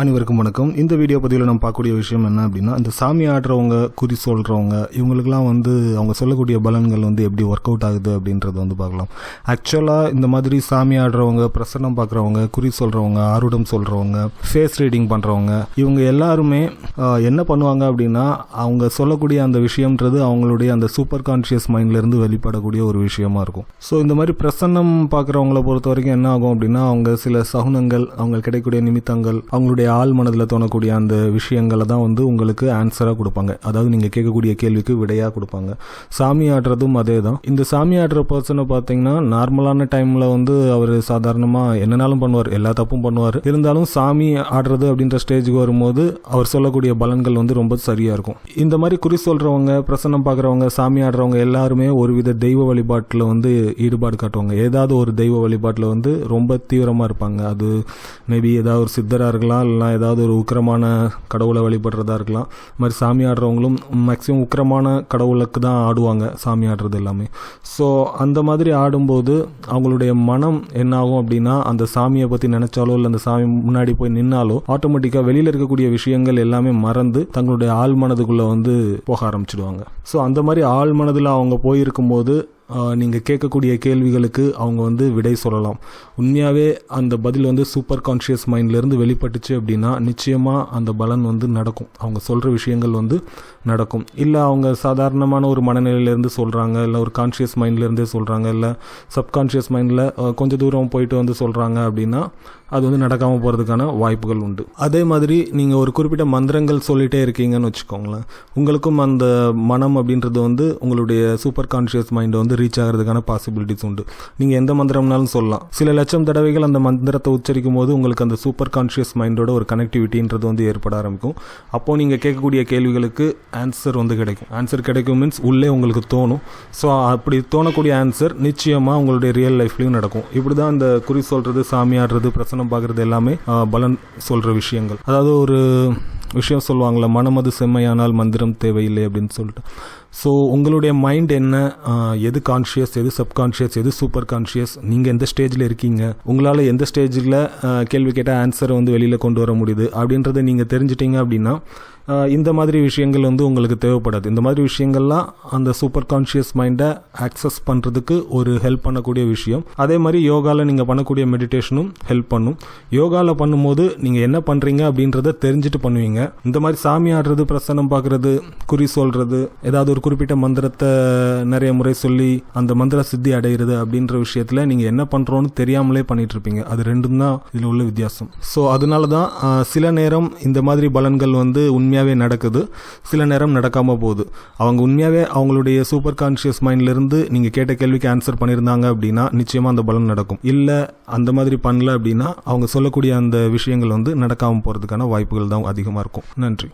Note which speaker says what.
Speaker 1: அனைவருக்கும் வணக்கம். இந்த வீடியோ பதிவில் நம்ம பார்க்கக்கூடிய விஷயம் என்ன அப்படின்னா, இந்த சாமி ஆடுறவங்க, குறி சொல்கிறவங்க, இவங்களுக்குலாம் அவங்க சொல்லக்கூடிய பலன்கள் எப்படி ஒர்க் அவுட் ஆகுது அப்படின்றத பார்க்கலாம். ஆக்சுவலாக இந்த மாதிரி சாமி ஆடுறவங்க, பிரசன்னம் பார்க்குறவங்க, குறி சொல்கிறவங்க, ஆருடம் சொல்கிறவங்க, ஃபேஸ் ரீடிங் பண்ணுறவங்க, இவங்க எல்லாருமே என்ன பண்ணுவாங்க அப்படின்னா, அவங்க சொல்லக்கூடிய அந்த விஷயம்ன்றது அவங்களுடைய அந்த சூப்பர் கான்ஷியஸ் மைண்ட்லேருந்து வெளிப்படக்கூடிய ஒரு விஷயமா இருக்கும். ஸோ இந்த மாதிரி பிரசன்னம் பார்க்குறவங்கள பொறுத்த வரைக்கும் என்ன ஆகும் அப்படின்னா, அவங்க சில சகுனங்கள், அவங்க கிடைக்கக்கூடிய நிமித்தங்கள், அவங்களுடைய ஆள் மனதில் தோணக்கூடிய அந்த விஷயங்களை தான் உங்களுக்கு ஆன்சராக கொடுப்பாங்க. அதாவது நீங்கள் கேட்கக்கூடிய கேள்விக்கு விடையாக கொடுப்பாங்க. சாமி ஆடுறதும் அதே தான். இந்த சாமி ஆடுற பர்சனை பார்த்தீங்கன்னா, நார்மலான டைமில் அவர் சாதாரணமாக என்னனாலும் பண்ணுவார், எல்லா தப்பும் பண்ணுவார். இருந்தாலும் சாமி ஆடுறது அப்படின்ற ஸ்டேஜுக்கு வரும்போது அவர் சொல்லக்கூடிய பலன்கள் ரொம்ப சரியாக இருக்கும். இந்த மாதிரி குறி சொல்கிறவங்க, பிரசன்னம் பார்க்குறவங்க, சாமி ஆடுறவங்க எல்லாருமே ஒருவித தெய்வ வழிபாட்டில் ஈடுபாடு காட்டுவாங்க. ஏதாவது ஒரு தெய்வ வழிபாட்டில் ரொம்ப தீவிரமாக இருப்பாங்க. அது மேபி ஏதாவது ஒரு சித்தராக இருக்கலாம், ஏதாவது ஒரு உக்கிரமான கடவுளை வழிபடுறதா இருக்கலாம். இது மாதிரி சாமி ஆடுறவங்களும் மேக்சிமம் உக்கிரமான கடவுளுக்கு தான் ஆடுவாங்க, சாமி ஆடுறது எல்லாமே. ஸோ அந்த மாதிரி ஆடும்போது அவங்களுடைய மனம் என்ன ஆகும் அப்படின்னா, அந்த சாமியை பற்றி நினைச்சாலோ இல்லை அந்த சாமி முன்னாடி போய் நின்னாலோ ஆட்டோமேட்டிக்காக வெளியில் இருக்கக்கூடிய விஷயங்கள் எல்லாமே மறந்து தங்களுடைய ஆழ் மனதுக்குள்ளே போக ஆரம்பிச்சிடுவாங்க. ஸோ அந்த மாதிரி ஆழ் மனதில் அவங்க போயிருக்கும்போது நீங்கள் கேட்கக்கூடிய கேள்விகளுக்கு அவங்க விடை சொல்லலாம். உண்மையாகவே அந்த பதில் சூப்பர் கான்ஷியஸ் மைண்ட்லேருந்து வெளிப்பட்டுச்சு அப்படின்னா நிச்சயமாக அந்த பலன் நடக்கும். அவங்க சொல்கிற விஷயங்கள் நடக்கும். இல்லை அவங்க சாதாரணமான ஒரு மனநிலையிலேருந்து சொல்கிறாங்க, இல்லை ஒரு கான்ஷியஸ் மைண்ட்லேருந்தே சொல்கிறாங்க, இல்லை சப்கான்ஷியஸ் மைண்டில் கொஞ்சம் தூரம் போயிட்டு சொல்கிறாங்க அப்படின்னா அது நடக்காமல் போகிறதுக்கான வாய்ப்புகள் உண்டு. அதே மாதிரி நீங்கள் ஒரு குறிப்பிட்ட மந்திரங்கள் சொல்லிகிட்டே இருக்கீங்கன்னு வச்சுக்கோங்களேன், உங்களுக்கும் அந்த மனம் அப்படின்றது உங்களுடைய சூப்பர் கான்ஷியஸ் மைண்டை ரீச் ஆகிறதுக்கான பாசிபிலிட்டிஸ் உண்டு. நீங்கள் எந்த மந்திரம்னாலும் சொல்லலாம். சில லட்சம் தடவைகள் அந்த மந்திரத்தை உச்சரிக்கும் போது உங்களுக்கு அந்த சூப்பர் கான்ஷியஸ் மைண்டோட ஒரு கனெக்டிவிட்டின்றது ஏற்பட ஆரம்பிக்கும். அப்போது நீங்கள் கேட்கக்கூடிய கேள்விகளுக்கு ஆன்சர் கிடைக்கும். ஆன்சர் கிடைக்கும் மீன்ஸ் உள்ளே உங்களுக்கு தோணும். ஸோ அப்படி தோணக்கூடிய ஆன்சர் நிச்சயமாக உங்களுடைய ரியல் லைஃப்லையும் நடக்கும். இப்படி தான் இந்த குறி சொல்கிறது, சாமி ஆடுறது, பிரசனம் பார்க்குறது எல்லாமே பலன் சொல்கிற விஷயங்கள். அதாவது ஒரு விஷயம் சொல்லுவாங்களே, மனமது செம்மையானால் மந்திரம் தேவையில்லை அப்படின்னு சொல்லிட்டு. ஸோ உங்களுடைய மைண்ட் என்ன, எது கான்ஷியஸ், எது சப்கான்ஷியஸ், எது சூப்பர் கான்ஷியஸ், நீங்கள் எந்த ஸ்டேஜில் இருக்கீங்க, உங்களால் எந்த ஸ்டேஜில் கேள்வி கேட்டால் ஆன்சரை வெளியில் கொண்டு வர முடியுது அப்படின்றத நீங்கள் தெரிஞ்சிட்டிங்க அப்படின்னா இந்த மாதிரி விஷயங்கள் உங்களுக்கு தேவைப்படாது. இந்த மாதிரி விஷயங்கள்லாம் அந்த சூப்பர் கான்ஷியஸ் மைண்டை ஆக்சஸ் பண்ணுறதுக்கு ஒரு ஹெல்ப் பண்ணக்கூடிய விஷயம். அதே மாதிரி யோகாவில் நீங்கள் பண்ணக்கூடிய மெடிடேஷனும் ஹெல்ப் பண்ணும். யோகாவில் பண்ணும்போது நீங்கள் என்ன பண்ணுறீங்க அப்படின்றத தெரிஞ்சுட்டு பண்ணுவீங்க. இந்த மாதிரி சாமி ஆடுறது, பிரசன்னம் பார்க்குறது, குறி சொல்கிறது, ஏதாவது ஒரு குறிப்பிட்ட மந்திரத்தை நிறைய முறை சொல்லி அந்த மந்திர சித்தி அடைகிறது அப்படின்ற விஷயத்தில் நீங்கள் என்ன பண்ணுறோன்னு தெரியாமலே பண்ணிட்டு இருப்பீங்க. அது ரெண்டும் தான் இதில் உள்ள வித்தியாசம். ஸோ அதனால தான் சில நேரம் இந்த மாதிரி பலன்கள் உண்மையாகவே நடக்குது, சில நேரம் நடக்காமல் போகுது. அவங்க உண்மையாகவே அவங்களுடைய சூப்பர் கான்ஷியஸ் மைண்ட்லேருந்து நீங்கள் கேட்ட கேள்விக்கு ஆன்சர் பண்ணியிருந்தாங்க அப்படின்னா நிச்சயமாக அந்த பலன் நடக்கும். இல்லை அந்த மாதிரி பண்ணல அப்படின்னா அவங்க சொல்லக்கூடிய அந்த விஷயங்கள் நடக்காமல் போகிறதுக்கான வாய்ப்புகள் தான் அதிகமாக இருக்கும். நன்றி.